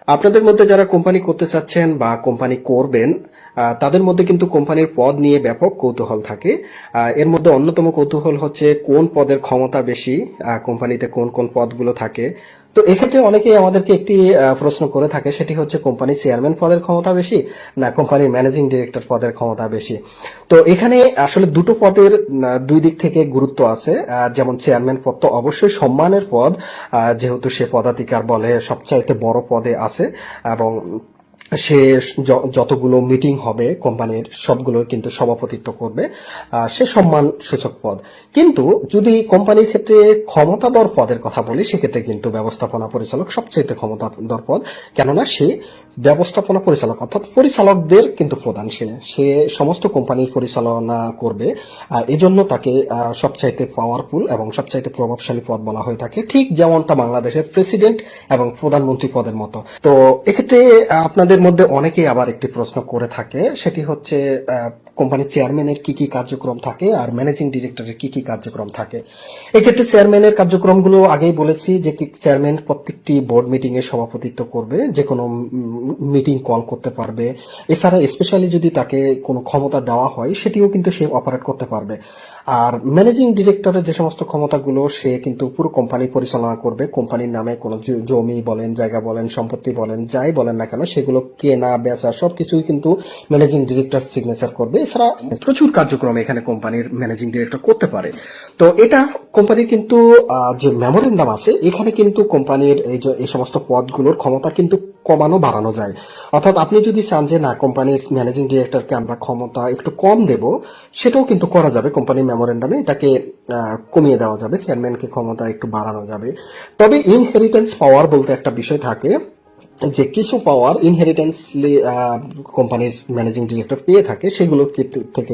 আপনাদের মধ্যে যারা কোম্পানি করতে চাচ্ছেন বা কোম্পানি করবেন, তাদের মধ্যে কিন্তু কোম্পানির পদ নিয়ে ব্যাপক কৌতূহল থাকে। এর মধ্যে অন্যতম কৌতূহল হচ্ছে কোন পদের ক্ষমতা বেশি, কোম্পানিতে কোন কোন পদগুলো থাকে। তো এক্ষেত্রে অনেকেই আমাদেরকে একটি প্রশ্ন করে থাকে, সেটি হচ্ছে কোম্পানির চেয়ারম্যান পদের ক্ষমতা বেশি না কোম্পানির ম্যানেজিং ডিরেক্টর পদের ক্ষমতা বেশি। তো এখানে আসলে দুটো পদের দুই দিক থেকে গুরুত্ব আছে। যেমন চেয়ারম্যান পদ তো অবশ্যই সম্মানের পদ, যেহেতু সে পদাধিকার বলে সবচাইতে বড় পদে আছে, এবং সে যতগুলো মিটিং হবে কোম্পানির সবগুলোর কিন্তু সভাপতিত্ব করবে। সে সম্মান সূচক পদ। কিন্তু যদি কোম্পানির ক্ষেত্রে ক্ষমতাধর পদের কথা বলি, সেক্ষেত্রে কিন্তু ব্যবস্থাপনা পরিচালক সবচেয়ে ক্ষমতাধর পদ। কেননা সে ব্যবস্থাপনা পরিচালক অর্থাৎ পরিচালকদের কিন্তু প্রধান। সে সমস্ত কোম্পানির পরিচালনা করবে। এজন্য তাকে সবচাইতে পাওয়ারফুল এবং সবচাইতে প্রভাবশালী পদ বলা হয়ে থাকে, ঠিক যেমনটা বাংলাদেশের প্রেসিডেন্ট এবং প্রধানমন্ত্রী পদের মতো। তো এক্ষেত্রে আপনাদের মধ্যে অনেকেই আবার একটি প্রশ্ন করে থাকে, সেটি হচ্ছে কোম্পানির চেয়ারম্যানের কি কি কার্যক্রম থাকে আর ম্যানেজিং ডিরেক্টরের কি কি কার্যক্রম থাকে। এক্ষেত্রে চেয়ারম্যানের কার্যক্রমগুলো আগেই বলেছি যে চেয়ারম্যান প্রত্যেকটি বোর্ড মিটিং এর সভাপতিত্ব করবে, যে কোনো মিটিং কল করতে পারবে। এছাড়া স্পেশালি যদি তাকে কোনো ক্ষমতা দেওয়া হয় সেটিও কিন্তু সে অপারেট করতে পারবে। আর ম্যানেজিং ডিরেক্টরের যে সমস্ত ক্ষমতাগুলো, সে কিন্তু পুরো কোম্পানি পরিচালনা করবে। কোম্পানির নামে কোনো জমি বলেন, জায়গা বলেন, সম্পত্তি বলেন, যাই বলেন না কেন, সেগুলো কেনা বেচা সবকিছুই কিন্তু ম্যানেজিং ডিরেক্টর সিগনেচার করবে। এছাড়া প্রচুর কার্যক্রম এখানে কোম্পানির ম্যানেজিং ডিরেক্টর করতে পারে। তো এটা কোম্পানির কিন্তু যে মেমোরেন্ডাম আছে, এখানে কিন্তু কোম্পানির এই সমস্ত পদগুলোর ক্ষমতা কিন্তু কমানো বাড়ানো যায়। অর্থাৎ আপনি যদি চান যে না কোম্পানির ম্যানেজিং ডিরেক্টরকে আমরা ক্ষমতা একটু কম দেব, সেটাও কিন্তু করা যাবে। কোম্পানির মেমোরেন্ডামে এটাকে কমিয়ে দেওয়া যাবে, চেয়ারম্যানকে ক্ষমতা একটু বাড়ানো যাবে। তবে ইনহেরিটেন্স পাওয়ার বলতে একটা বিষয় থাকে, যে কিছু পাওয়ার ইনহেরিটেন্সলি কোম্পানির ম্যানেজিং ডিরেক্টর পেয়ে থাকে, সেগুলো থেকে